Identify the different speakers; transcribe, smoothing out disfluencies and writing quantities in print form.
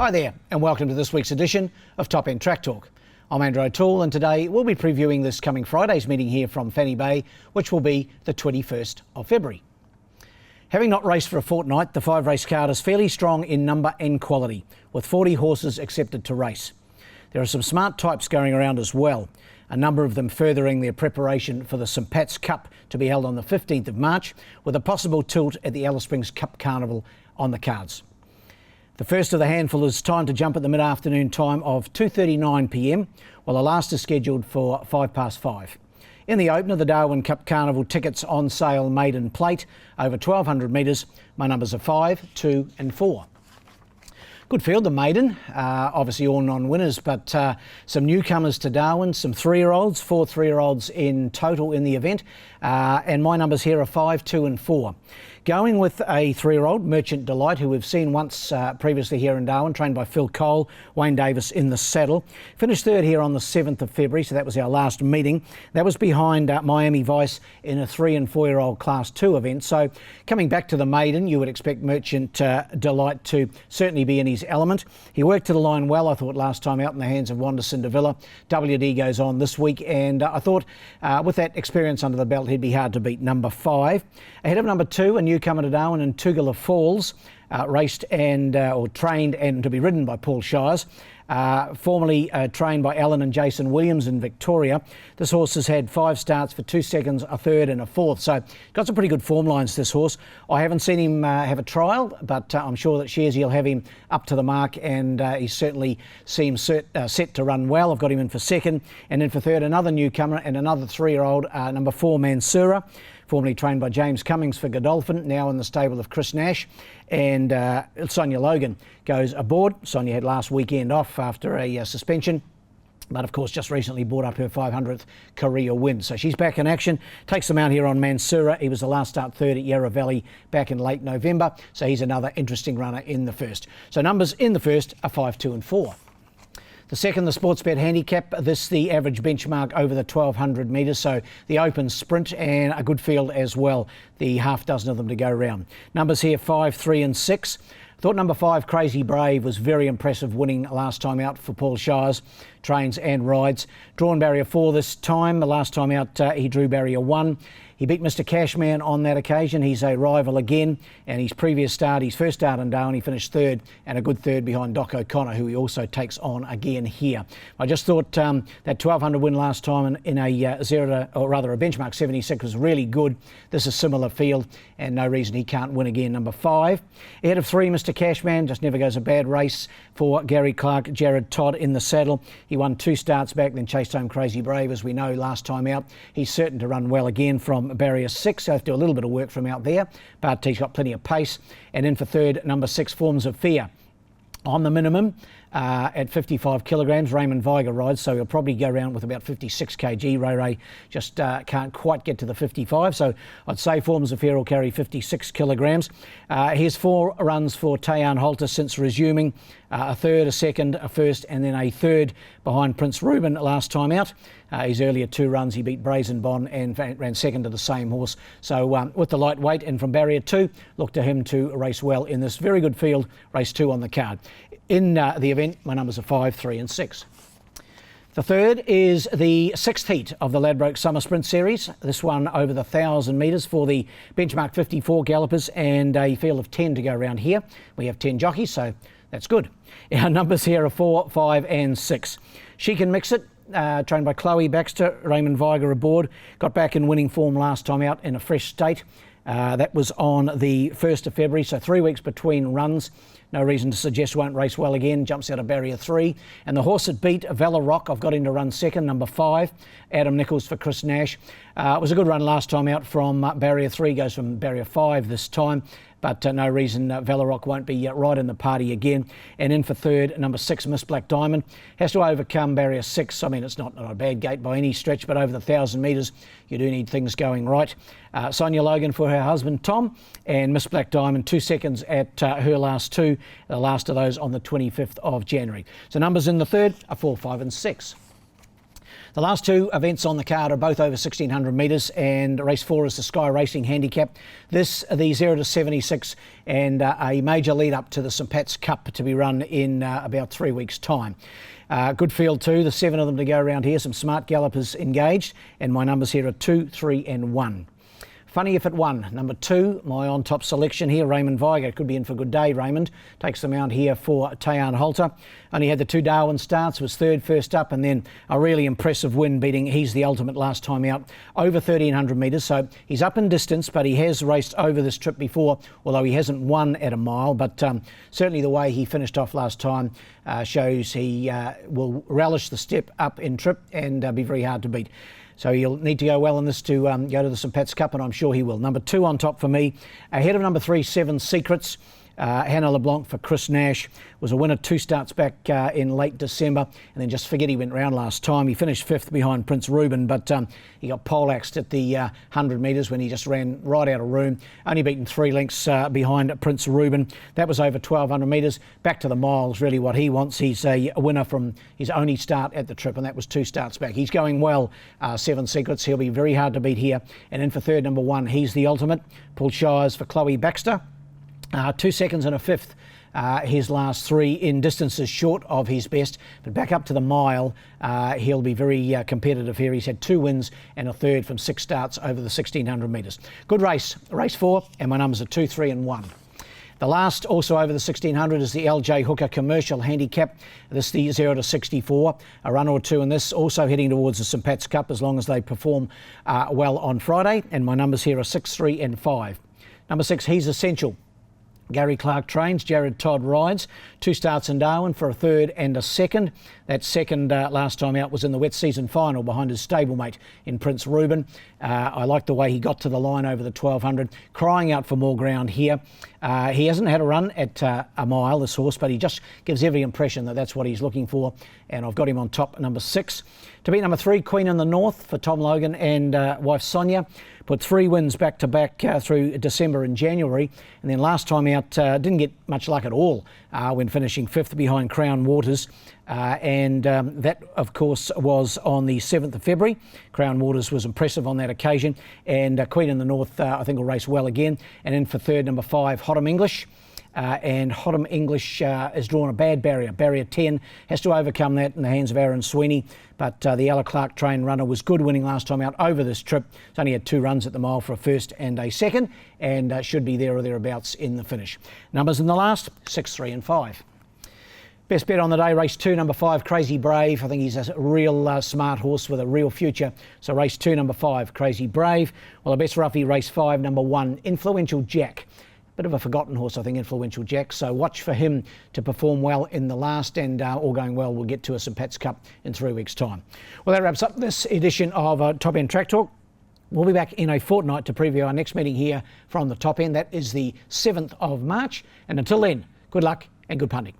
Speaker 1: Hi there, and welcome to this week's edition of Top End Track Talk. I'm Andrew O'Toole, and today we'll be previewing this coming Friday's meeting here from Fanny Bay, which will be the 21st of February. Having not raced for a fortnight, the 5-race card is fairly strong in number and quality, with 40 horses accepted to race. There are some smart types going around as well, a number of them furthering their preparation for the St Pat's Cup to be held on the 15th of March, with a possible tilt at the Alice Springs Cup Carnival on the cards. The first of the handful is timed to jump at the mid-afternoon time of 2:39 p.m, while the last is scheduled for 5:05. In the opener, the Darwin Cup Carnival tickets on sale maiden plate over 1,200 metres. My numbers are 5, 2 and 4. Good field, the maiden, obviously all non-winners, but some newcomers to Darwin, some 3-year-olds, 4 3-year-olds in total in the event, and my numbers here are 5, 2 and 4. Going with a 3-year-old, Merchant Delight, who we've seen once previously here in Darwin, trained by Phil Cole, Wayne Davis in the saddle. Finished third here on the 7th of February, so that was our last meeting. That was behind Miami Vice in a 3 and 4-year-old Class 2 event. So coming back to the maiden, you would expect Merchant Delight to certainly be in his element. He worked to the line well, I thought, last time out in the hands of Wanda Cindervilla. WD goes on this week, and I thought with that experience under the belt, he'd be hard to beat. Number 5. Ahead of number 2, a newcomer to Darwin in Tugela Falls, raced and or trained and to be ridden by Paul Shires. Formerly trained by Alan and Jason Williams in Victoria. This horse has had 5 starts for 2 seconds, a third and a fourth. So got some pretty good form lines, this horse. I haven't seen him have a trial, but I'm sure that Shares he'll have him up to the mark, and he certainly seems set to run well. I've got him in for second, and then for third, another newcomer and another 3-year-old, number 4, Mansoura, formerly trained by James Cummings for Godolphin, now in the stable of Chris Nash. And Sonia Logan goes aboard. Sonia had last weekend off after a suspension, but of course just recently brought up her 500th career win. So she's back in action, takes them out here on Mansoura. He was the last start third at Yarra Valley back in late November, so he's another interesting runner in the first. So numbers in the first are 5, 2 and 4. The second, the Sportsbet Handicap, this the average benchmark over the 1,200 metres, so the open sprint, and a good field as well, the half dozen of them to go round. Numbers here 5, 3 and 6. Thought number 5, Crazy Brave, was very impressive, winning last time out for Paul Shires, trains and rides. Drawn barrier 4 this time. The last time out he drew barrier 1. He beat Mr Cashman on that occasion. He's a rival again, and his previous start, his first start in Darwin, he finished third, and a good third behind Doc O'Connor, who he also takes on again here. I just thought that 1,200 win last time in a benchmark 76 was really good. This is similar field, and no reason he can't win again. Number 5, ahead of 3, Mr Cashman, just never goes a bad race for Gary Clark, Jared Todd in the saddle. He won 2 starts back, then chased home Crazy Brave, as we know, last time out. He's certain to run well again from barrier 6, so I have to do a little bit of work from out there, but he's got plenty of pace. And then for third, number 6, Forms of Fear. On the minimum, at 55 kilograms, Raymond Viger rides, so he'll probably go around with about 56 kg. Ray just can't quite get to the 55, so I'd say Forms of Fear will carry 56 kilograms. Here's 4 runs for Tayan Holter since resuming, a third, a second, a first, and then a third behind Prince Reuben last time out. His earlier 2 runs, he beat Brazen Bond and ran second to the same horse. So with the lightweight and from barrier 2, look to him to race well in this very good field, race 2 on the card. In the event, my numbers are 5, 3 and 6. The third is the 6th heat of the Ladbroke Summer Sprint Series. This one over the 1,000 metres for the benchmark 54 gallopers, and a field of 10 to go around here. We have 10 jockeys, so that's good. Our numbers here are 4, 5 and 6. She Can Mix It, trained by Chloe Baxter, Raymond Viger aboard. Got back in winning form last time out in a fresh state. That was on the 1st of February, so 3 weeks between runs. No reason to suggest won't race well again. Jumps out of barrier 3. And the horse that beat Valor Rock, I've got him to run second, number 5, Adam Nichols for Chris Nash. It was a good run last time out from barrier 3, goes from barrier 5 this time. But no reason Valor Rock won't be right in the party again. And in for third, number 6, Miss Black Diamond. Has to overcome barrier 6. I mean, it's not a bad gate by any stretch, but over the 1,000 metres, you do need things going right. Sonia Logan for her husband, Tom, and Miss Black Diamond, 2 seconds at her last 2, the last of those on the 25th of January. So numbers in the third are 4, 5 and 6. The last two events on the card are both over 1600 metres, and race 4 is the Sky Racing Handicap. This, the 0 to 76, and a major lead up to the St Pat's Cup to be run in about 3 weeks' time. Good field too, the 7 of them to go around here, some smart gallopers engaged, and my numbers here are 2, 3 and 1. Funny if it won. Number 2, my on-top selection here, Raymond Viger. Could be in for a good day, Raymond. Takes them out here for Tayan Halter. Only had the 2 Darwin starts, was third first up, and then a really impressive win beating He's the Ultimate last time out, over 1300 metres. So he's up in distance, but he has raced over this trip before, although he hasn't won at a mile. But certainly the way he finished off last time shows he will relish the step up in trip and be very hard to beat. So he'll need to go well in this to go to the St Pat's Cup, and I'm sure he will. Number 2 on top for me. Ahead of number 3, 7 Secrets. Hannah LeBlanc for Chris Nash. Was a winner 2 starts back in late December, and then just forget he went round last time. He finished 5th behind Prince Reuben, but he got poleaxed at the 100 metres when he just ran right out of room. Only beaten 3 lengths behind Prince Reuben. That was over 1200 metres. Back to the miles, really what he wants. He's a winner from his only start at the trip, and that was 2 starts back. He's going well, 7 Secrets. He'll be very hard to beat here. And in for third, number 1, He's the Ultimate. Pulled Shires for Chloe Baxter. 2 seconds and a 5th. His last 3 in distances short of his best, but back up to the mile, he'll be very competitive here. He's had 2 wins and a third from 6 starts over the 1600 metres. Good race, race 4, and my numbers are 2, 3 and 1. The last, also over the 1600, is the LJ Hooker Commercial Handicap. This is the 0 to 64. A run or 2 in this, also heading towards the St Pat's Cup as long as they perform well on Friday. And my numbers here are 6, 3 and 5. Number 6, He's Essential. Gary Clark trains, Jared Todd rides. 2 starts in Darwin for a third and a second. That second last time out was in the wet season final behind his stablemate in Prince Reuben. I like the way he got to the line over the 1200, crying out for more ground here. He hasn't had a run at a mile, this horse, but he just gives every impression that that's what he's looking for. And I've got him on top, number 6. To beat number 3, Queen in the North for Tom Logan and wife Sonia. Put 3 wins back-to-back through December and January. And then last time out, didn't get much luck at all when finishing 5th behind Crown Waters. That, of course, was on the 7th of February. Crown Waters was impressive on that occasion. And Queen in the North, I think, will race well again. And in for third, number 5, Hotham English. And Hotham English has drawn a bad barrier. Barrier 10, has to overcome that in the hands of Aaron Sweeney. But the Ella Clark train runner was good, winning last time out over this trip. He's only had 2 runs at the mile for a first and a second, and should be there or thereabouts in the finish. Numbers in the last, 6, 3 and 5. Best bet on the day, race 2, number 5, Crazy Brave. I think he's a real smart horse with a real future. So race 2, number 5, Crazy Brave. Well, the best roughie, race 5, number 1, Influential Jack. Bit of a forgotten horse, I think, Influential Jack. So watch for him to perform well in the last, and all going well, we'll get to a St Pat's Cup in 3 weeks' time. Well, that wraps up this edition of Top End Track Talk. We'll be back in a fortnight to preview our next meeting here from the Top End. That is the 7th of March. And until then, good luck and good punting.